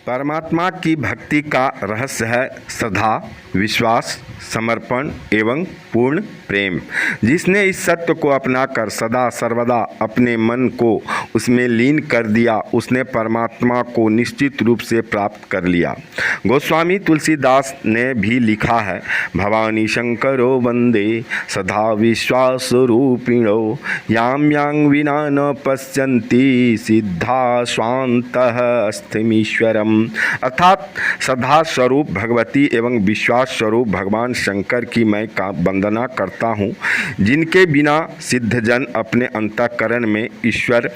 परमात्मा की भक्ति का रहस्य है श्रद्धा, विश्वास, समर्पण एवं पूर्ण प्रेम। जिसने इस सत्य को अपनाकर सदा सर्वदा अपने मन को उसमें लीन कर दिया, उसने परमात्मा को निश्चित रूप से प्राप्त कर लिया। गोस्वामी तुलसीदास ने भी लिखा है, भवानी शंकरो वंदे सदा विश्वास रूपिणो याम यांग विना न पश्यन्ति सिद्धा स्वांतः अस्थिमीश्वरम। अर्थात श्रद्धा स्वरूप भगवती एवं विश्वास स्वरूप भगवान शंकर की मैं वंदना करता हूँ, जिनके बिना सिद्धजन अपने अंतःकरण में ईश्वर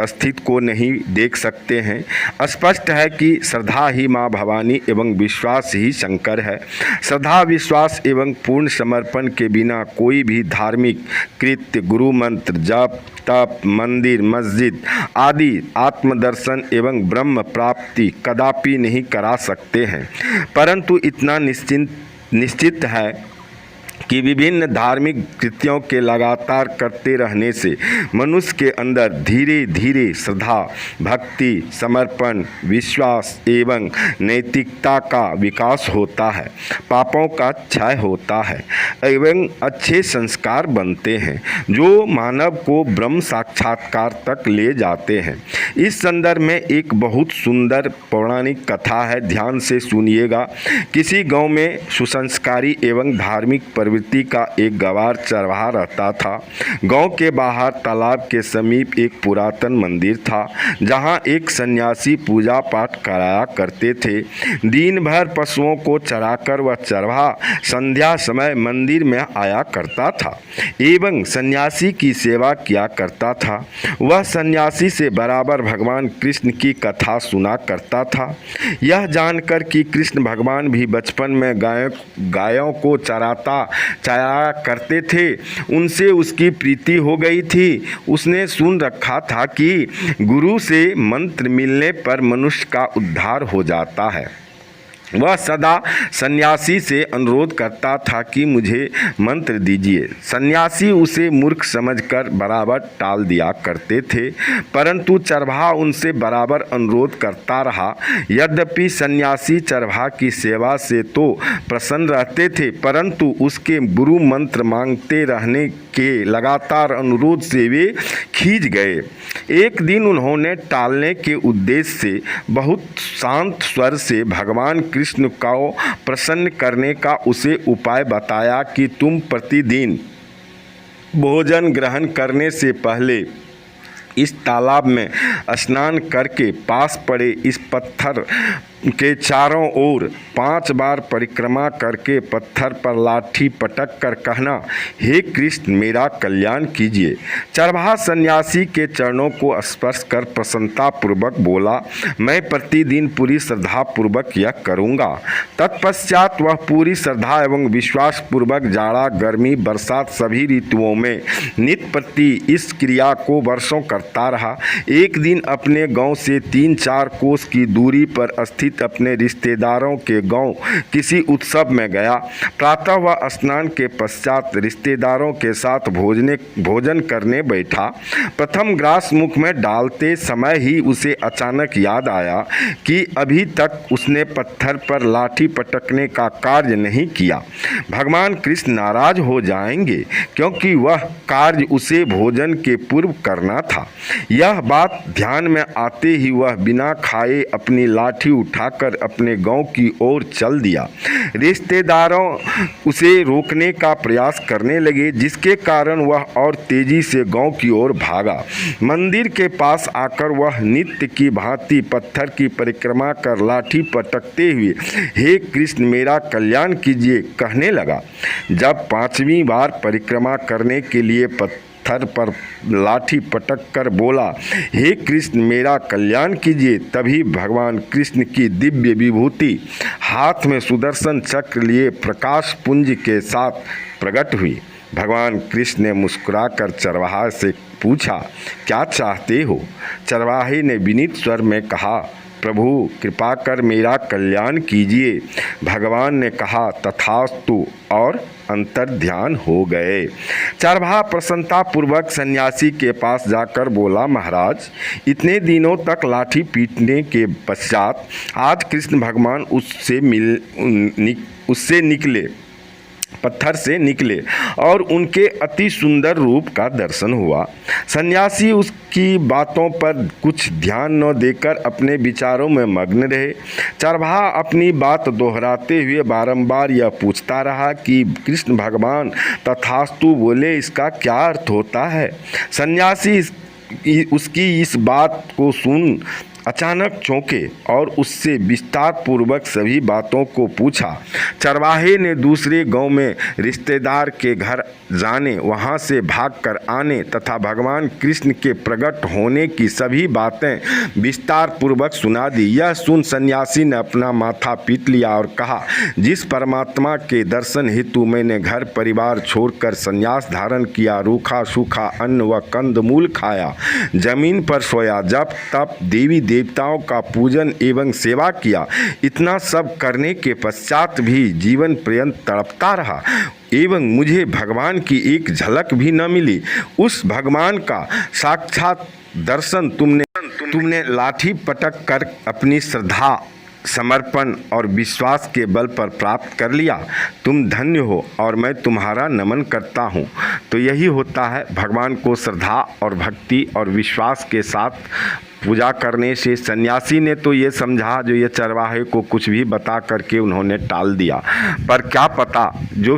अस्तित्व को नहीं देख सकते हैं। स्पष्ट है कि श्रद्धा ही माँ भवानी एवं विश्वास ही शंकर है। श्रद्धा, विश्वास एवं पूर्ण समर्पण के बिना कोई भी धार्मिक कृत्य, गुरु मंत्र, जप, तप, मंदिर, मस्जिद आदि आत्मदर्शन एवं ब्रह्म प्राप्ति कदापि नहीं करा सकते हैं। परंतु इतना निश्चित है कि विभिन्न धार्मिक कृत्यों के लगातार करते रहने से मनुष्य के अंदर धीरे धीरे श्रद्धा, भक्ति, समर्पण, विश्वास एवं नैतिकता का विकास होता है, पापों का क्षय होता है एवं अच्छे संस्कार बनते हैं जो मानव को ब्रह्म साक्षात्कार तक ले जाते हैं। इस संदर्भ में एक बहुत सुंदर पौराणिक कथा है, ध्यान से सुनिएगा। किसी गांव में सुसंस्कारी एवं धार्मिक प्रवृत्ति का एक गवार चरवाहा रहता था। गांव के बाहर तालाब के समीप एक पुरातन मंदिर था, जहां एक सन्यासी पूजा पाठ कराया करते थे। दिन भर पशुओं को चराकर वह चरवाहा संध्या समय मंदिर में आया करता था एवं सन्यासी की सेवा किया करता था। वह सन्यासी से बराबर भगवान कृष्ण की कथा सुना करता था। यह जानकर कि कृष्ण भगवान भी बचपन में गायों को चराया करते थे, उनसे उसकी प्रीति हो गई थी। उसने सुन रखा था कि गुरु से मंत्र मिलने पर मनुष्य का उद्धार हो जाता है। वह सदा सन्यासी से अनुरोध करता था कि मुझे मंत्र दीजिए। सन्यासी उसे मूर्ख समझकर बराबर टाल दिया करते थे, परंतु चरवाहा उनसे बराबर अनुरोध करता रहा। यद्यपि सन्यासी चरवाहा की सेवा से तो प्रसन्न रहते थे, परंतु उसके गुरु मंत्र मांगते रहने के लगातार अनुरोध से वे खींच गए। एक दिन उन्होंने टालने के उद्देश्य से बहुत शांत स्वर से भगवान कृष्ण को प्रसन्न करने का उसे उपाय बताया कि तुम प्रतिदिन भोजन ग्रहण करने से पहले इस तालाब में स्नान करके पास पड़े इस पत्थर के चारों ओर 5 बार परिक्रमा करके पत्थर पर लाठी पटक कर कहना, हे कृष्ण मेरा कल्याण कीजिए। चरवाहा सन्यासी के चरणों को स्पर्श कर प्रसन्नता पूर्वक बोला, मैं प्रतिदिन पूरी श्रद्धा पूर्वक यह करूँगा। तत्पश्चात वह पूरी श्रद्धा एवं विश्वास पूर्वक जाड़ा, गर्मी, बरसात सभी ऋतुओं में नित्य प्रति इस क्रिया को वर्षों करता रहा। एक दिन अपने गांव से 3-4 कोस की दूरी पर स्थित अपने रिश्तेदारों के गांव किसी उत्सव में गया। प्रातः वह स्नान के पश्चात रिश्तेदारों के साथ भोजन करने बैठा। प्रथम ग्रास मुख में डालते समय ही उसे अचानक याद आया कि अभी तक उसने पत्थर पर लाठी पटकने का कार्य नहीं किया। भगवान कृष्ण नाराज हो जाएंगे क्योंकि वह कार्य उसे भोजन के पूर्व करना था। यह बात ध्यान में आते ही वह बिना खाए अपनी लाठी उठाकर अपने गांव की ओर चल दिया। रिश्तेदारों उसे रोकने का प्रयास करने लगे, जिसके कारण वह और तेजी से गांव की ओर भागा। मंदिर के पास आकर वह नित्य की भांति पत्थर की परिक्रमा कर लाठी पटकते हुए, हे कृष्ण मेरा कल्याण कीजिए कहने लगा। जब 5वीं बार परिक्रमा करने के लिए पत्थर पर लाठी पटक कर बोला, हे कृष्ण मेरा कल्याण कीजिए, तभी भगवान कृष्ण की दिव्य विभूति हाथ में सुदर्शन चक्र लिए प्रकाश पुंज के साथ प्रकट हुई। भगवान कृष्ण ने मुस्कुराकर चरवाहा से पूछा, क्या चाहते हो? चरवाहे ने विनीत स्वर में कहा, प्रभु कृपा कर मेरा कल्याण कीजिए। भगवान ने कहा तथास्तु और अंतर ध्यान हो गए। चरवाहा प्रसन्नता पूर्वक सन्यासी के पास जाकर बोला, महाराज इतने दिनों तक लाठी पीटने के पश्चात आज कृष्ण भगवान उससे निकले, पत्थर से निकले और उनके अति सुंदर रूप का दर्शन हुआ। सन्यासी उसकी बातों पर कुछ ध्यान न देकर अपने विचारों में मग्न रहे। चरवाहा अपनी बात दोहराते हुए बारंबार यह पूछता रहा कि कृष्ण भगवान तथास्तु बोले, इसका क्या अर्थ होता है? सन्यासी उसकी इस बात को सुन अचानक चौंके और उससे विस्तार पूर्वक सभी बातों को पूछा। चरवाहे ने दूसरे गांव में रिश्तेदार के घर जाने, वहां से भागकर आने तथा भगवान कृष्ण के प्रकट होने की सभी बातें विस्तार पूर्वक सुना दी। यह सुन सन्यासी ने अपना माथा पीट लिया और कहा, जिस परमात्मा के दर्शन हेतु मैंने घर परिवार छोड़कर संन्यास धारण किया, रूखा सूखा अन्न व कंदमूल खाया, जमीन पर सोया, जप तप देवी देवताओं का पूजन एवं सेवा किया, इतना सब करने के पश्चात भी जीवन पर्यंत तड़पता रहा एवं मुझे भगवान की एक झलक भी न मिली। उस भगवान का साक्षात दर्शन तुमने लाठी पटक कर अपनी श्रद्धा, समर्पण और विश्वास के बल पर प्राप्त कर लिया। तुम धन्य हो और मैं तुम्हारा नमन करता हूँ। तो यही होता है, भगवान को श्रद्धा और भक्ति और विश्वास के साथ पूजा करने से। सन्यासी ने तो ये समझा, जो ये चरवाहे को कुछ भी बता करके उन्होंने टाल दिया, पर क्या पता जो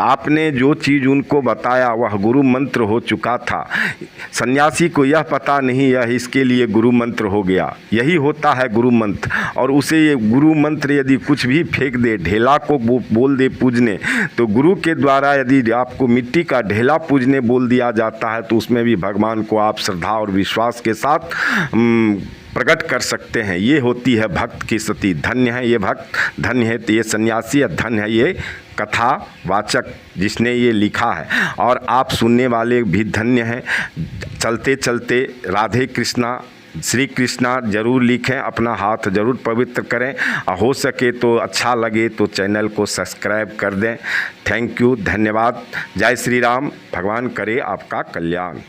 आपने जो चीज़ उनको बताया वह गुरु मंत्र हो चुका था। सन्यासी को यह पता नहीं, यह इसके लिए गुरु मंत्र हो गया। यही होता है गुरु मंत्र। और उसे ये गुरु मंत्र यदि कुछ भी फेंक दे, ढेला को बोल दे पूजने, तो गुरु के द्वारा यदि आपको मिट्टी का ढेला पूजने बोल दिया जाता है तो उसमें भी भगवान को आप श्रद्धा और विश्वास के साथ प्रकट कर सकते हैं। ये होती है भक्त की स्थिति। धन्य है ये भक्त, धन्य है ये सन्यासी, धन्य है ये कथावाचक जिसने ये लिखा है। और आप सुनने वाले भी धन्य हैं। चलते चलते राधे कृष्णा श्री कृष्णा जरूर लिखें, अपना हाथ जरूर पवित्र करें। हो सके तो अच्छा लगे तो चैनल को सब्सक्राइब कर दें। थैंक यू, धन्यवाद। जय श्री राम। भगवान करे आपका कल्याण।